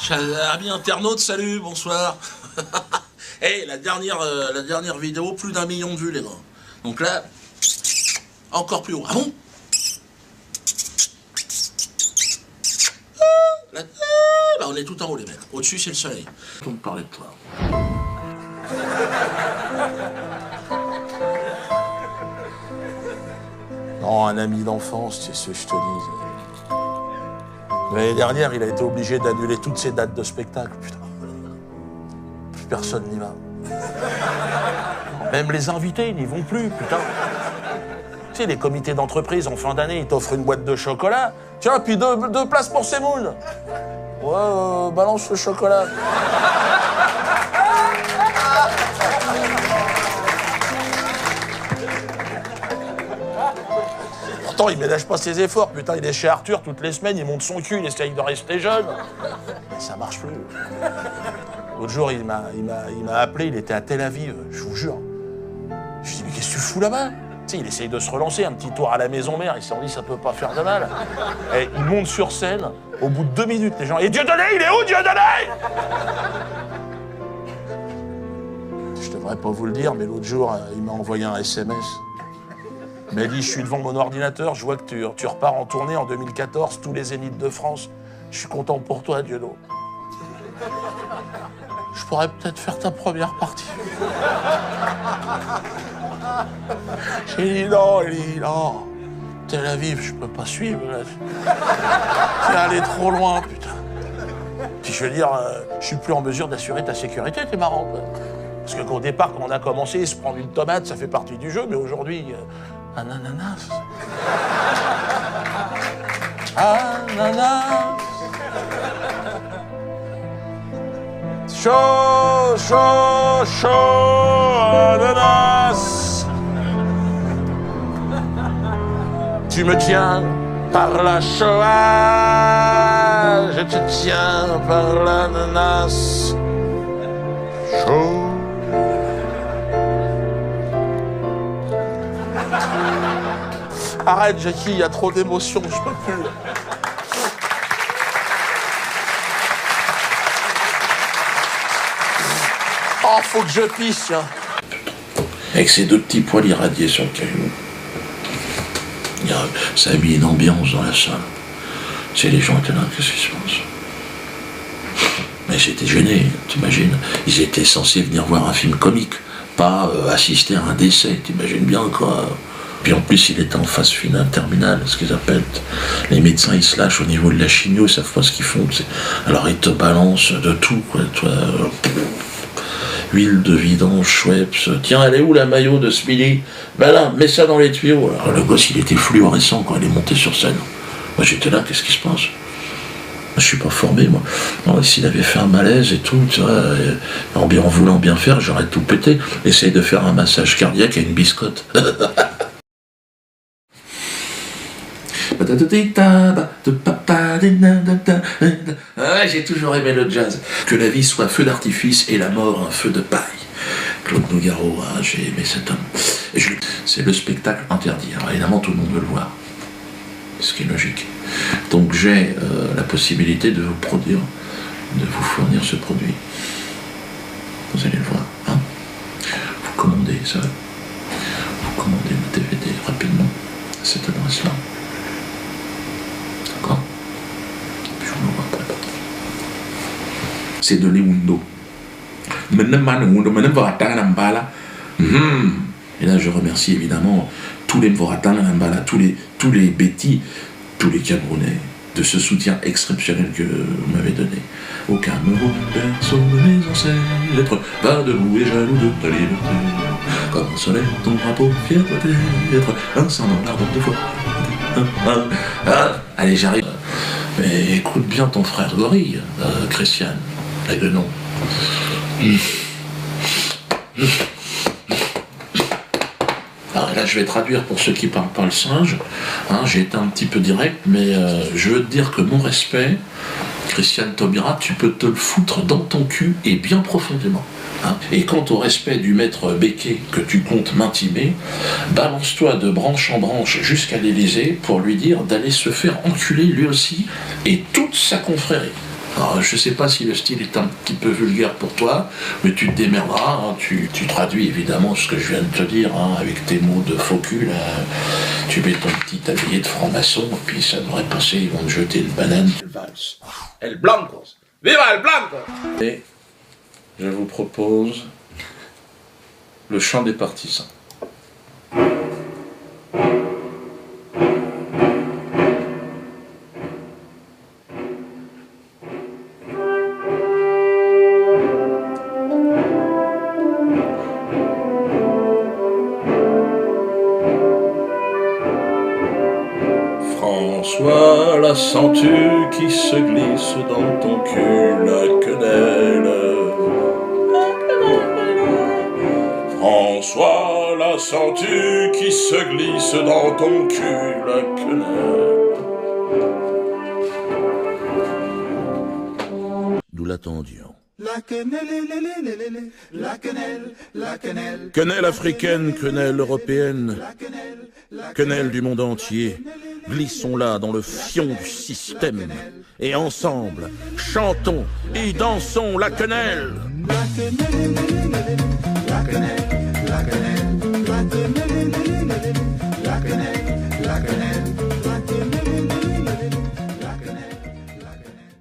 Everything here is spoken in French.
Amis internautes, salut, bonsoir. Hey, la dernière vidéo, plus d'1 million de vues, les gars. Donc là, encore plus haut. Ah bon? Là, bah on est tout en haut, les mecs. Au-dessus, c'est le soleil. On me parlait de toi. Non, un ami d'enfance, c'est ce que je te dis. L'année dernière, il a été obligé d'annuler toutes ses dates de spectacle, putain. Plus personne n'y va. Même les invités, ils n'y vont plus, putain. Tu sais, les comités d'entreprise, en fin d'année, ils t'offrent une boîte de chocolat. Tiens, puis deux places pour Semoun. Ouais, balance le chocolat. Pourtant, il ménage pas ses efforts, putain, il est chez Arthur toutes les semaines, il monte son cul, il essaye de rester jeune. Mais ça marche plus. L'autre jour, il m'a appelé, il était à Tel Aviv, je vous jure. Je lui dis, mais qu'est-ce que tu fous là-bas? Tu sais, il essaye de se relancer, un petit tour à la maison mère, il s'est dit, ça peut pas faire de mal. Et il monte sur scène, au bout de 2 minutes, les gens, et Dieudonné, il est où, Dieudonné? Je devrais pas vous le dire, mais l'autre jour, il m'a envoyé un SMS. Il m'a dit, je suis devant mon ordinateur, je vois que tu repars en tournée en 2014, tous les Zéniths de France. Je suis content pour toi, Dieudonné. Je pourrais peut-être faire ta première partie. J'ai dit non, il dit non. Tel Aviv, je peux pas suivre. T'es allé trop loin, putain. Puis je veux dire, je suis plus en mesure d'assurer ta sécurité, t'es marrant. Parce qu'au départ, quand on a commencé, se prendre une tomate, ça fait partie du jeu, mais aujourd'hui, un ananas. Ananas. Chaud, chaud, chaud, ananas. Tu me tiens par la Shoah, je te tiens par l'ananas. Chaud. Arrête, Jackie, il y a trop d'émotions, je peux plus. Oh, faut que je pisse, tiens. Avec ces 2 petits poils irradiés sur le caillou. Ça a mis une ambiance dans la salle. Tu sais, les gens étaient là, qu'est-ce qui se passe? Mais j'étais gêné, t'imagines. Ils étaient censés venir voir un film comique, pas assister à un décès, t'imagines bien, quoi. Puis en plus, il était en phase finale terminale, ce qu'ils appellent. Les médecins, ils se lâchent au niveau de la chimio, ils savent pas ce qu'ils font. Alors ils te balancent de tout, quoi. Toi, huile de vidange, Schweppes. Tiens, elle est où la maillot de Smiley? Ben là, mets ça dans les tuyaux. Alors le gosse, il était fluorescent quand il est monté sur scène. Moi, j'étais là, qu'est-ce qui se passe? Je suis pas formé, moi. S'il avait fait un malaise et tout, tu vois, en voulant bien faire, j'aurais tout pété. Essaye de faire un massage cardiaque à une biscotte. Ah, j'ai toujours aimé le jazz. Que la vie soit feu d'artifice et la mort un feu de paille. Claude Nougaro, ah, j'ai aimé cet homme. C'est le spectacle interdit. Alors évidemment, tout le monde veut le voir. Ce qui est logique. Donc j'ai la possibilité de vous produire, de vous fournir ce produit. Vous allez le voir. Hein, vous commandez ça. Vous commandez le DVD rapidement à cette adresse-là. D'accord? Puis je vous l'envoie après. C'est de l'Ewundo. Et là, je remercie évidemment tous les Mvoratans, tous les Betty, tous les Camerounais, de ce soutien exceptionnel que vous m'avez donné. Au Cameroun, berceau de mes ancêtres, va debout et jaloux de ta liberté. Comme un soleil, ton drapeau, fier doit être, un sang dans l'ardeur de foi. Allez, j'arrive. Mais écoute bien ton frère Gorille, Christian, avec le nom. Alors là, je vais traduire pour ceux qui parlent pas le singe. Hein, j'ai été un petit peu direct, mais je veux te dire que mon respect, Christian Taubira, tu peux te le foutre dans ton cul et bien profondément. Hein. Et quant au respect du maître Becquet que tu comptes m'intimer, balance-toi de branche en branche jusqu'à l'Élysée pour lui dire d'aller se faire enculer lui aussi et toute sa confrérie. Alors, je sais pas si le style est un petit peu vulgaire pour toi, mais tu te démerderas, hein, tu traduis évidemment ce que je viens de te dire, hein, avec tes mots de faux cul, là. Tu mets ton petit tablier de franc-maçon, et puis ça devrait passer, ils vont te jeter une banane. El Blancos! Viva El Blanco! Et je vous propose le chant des partisans. François, la sens-tu qui se glisse dans ton cul, la quenelle? François, la sens-tu qui se glisse dans ton cul, la quenelle? Nous l'attendions. La quenelle, la quenelle, la quenelle. Quenelle africaine, quenelle européenne, quenelle du monde entier, glissons-la dans le fion du système, et ensemble, chantons et dansons la quenelle. La quenelle, la quenelle, la quenelle.